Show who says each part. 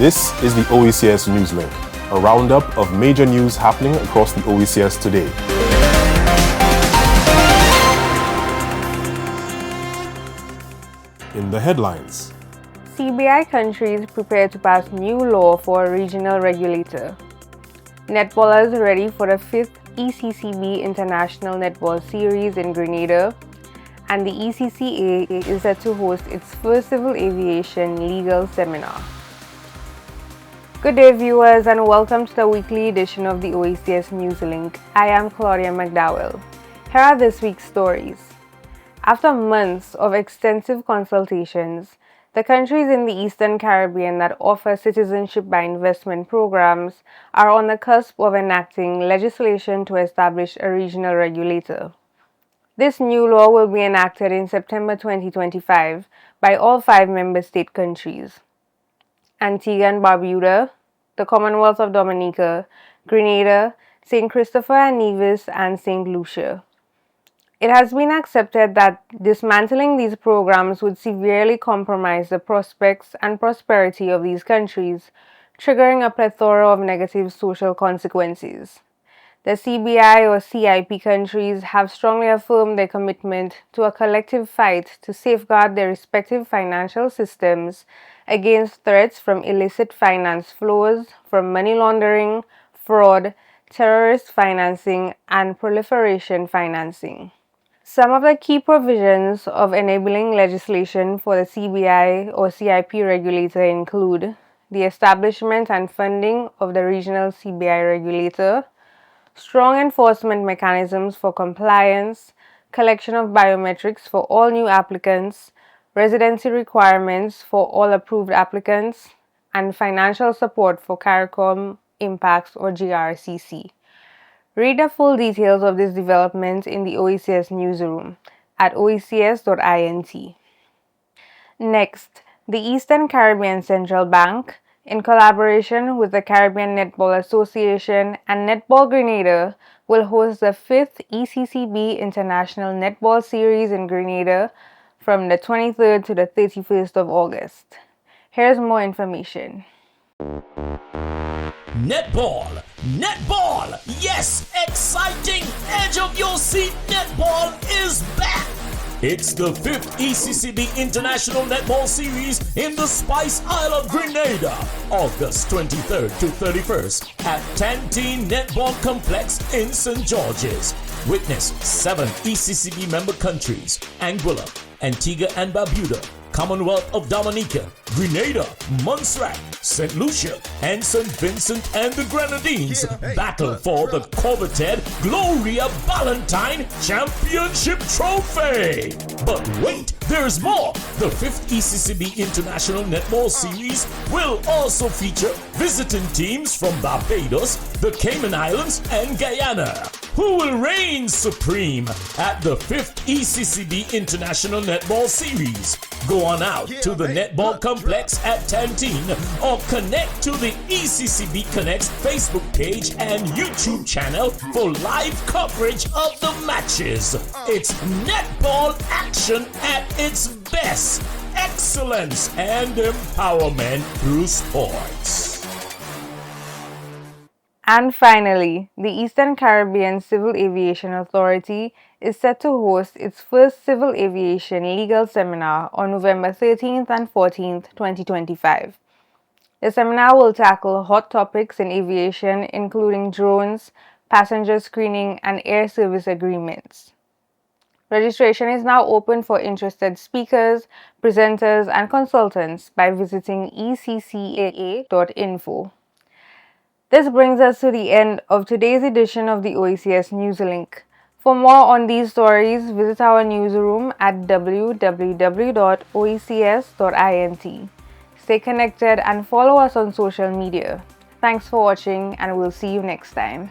Speaker 1: This is the Oecs Newslink, a roundup of major news happening across the Oecs today. In the headlines,
Speaker 2: CBI countries prepare to pass new law for a regional regulator. Netballers ready for the 5th ECCB International Netball Series in Grenada, and the ECCA is set to host its first civil aviation legal seminar. Good day viewers, and welcome to the weekly edition of the Oecs Newslink. I am Claudia McDowell. Here are this week's stories. After months of extensive consultations, the countries in the Eastern Caribbean that offer citizenship by investment programs are on the cusp of enacting legislation to establish a regional regulator. This new law will be enacted in September 2025 by all 5 member state countries: Antigua and Barbuda, the Commonwealth of Dominica, Grenada, St. Christopher and Nevis, and St. Lucia. It has been accepted that dismantling these programs would severely compromise the prospects and prosperity of these countries, triggering a plethora of negative social consequences. The CBI or CIP countries have strongly affirmed their commitment to a collective fight to safeguard their respective financial systems against threats from illicit finance flows, from money laundering, fraud, terrorist financing, and proliferation financing. Some of the key provisions of enabling legislation for the CBI or CIP regulator include the establishment and funding of the regional CBI regulator, strong enforcement mechanisms for compliance, collection of biometrics for all new applicants, residency requirements for all approved applicants, and financial support for CARICOM impacts or GRCC. Read the full details of this development in the Oecs newsroom at oecs.int. Next, the Eastern Caribbean Central Bank, in collaboration with the Caribbean Netball Association and Netball Grenada, will host the 5th ECCB International Netball Series in Grenada from the 23rd to the 31st of August. Here's more information.
Speaker 3: Netball, yes, exciting, edge of your seat netball is back. It's the 5th ECCB International Netball Series in the Spice Isle of Grenada, August 23rd to 31st at Tantine Netball Complex in St. George's. Witness 7 ECCB member countries: Anguilla, Antigua and Barbuda, Commonwealth of Dominica, Grenada, Montserrat, St. Lucia, and St. Vincent and the Grenadines battle for the coveted Gloria Valentine Championship Trophy. But wait, there's more! The 5th ECCB International Netball Series will also feature visiting teams from Barbados, the Cayman Islands, and Guyana, who will reign supreme at the 5th ECCB International Netball Series. Go on out to the Netball Complex at Tantine or connect to the ECCB Connect's Facebook page and YouTube channel for live coverage of the matches. It's netball action at its best. Excellence and empowerment through sports.
Speaker 2: And finally, the Eastern Caribbean Civil Aviation Authority is set to host its first civil aviation legal seminar on November 13th and 14th, 2025. The seminar will tackle hot topics in aviation, including drones, passenger screening, and air service agreements. Registration is now open for interested speakers, presenters, and consultants by visiting eccaa.info. This brings us to the end of today's edition of the Oecs Newslink. For more on these stories, visit our newsroom at www.oecs.int. Stay connected and follow us on social media. Thanks for watching, and we'll see you next time.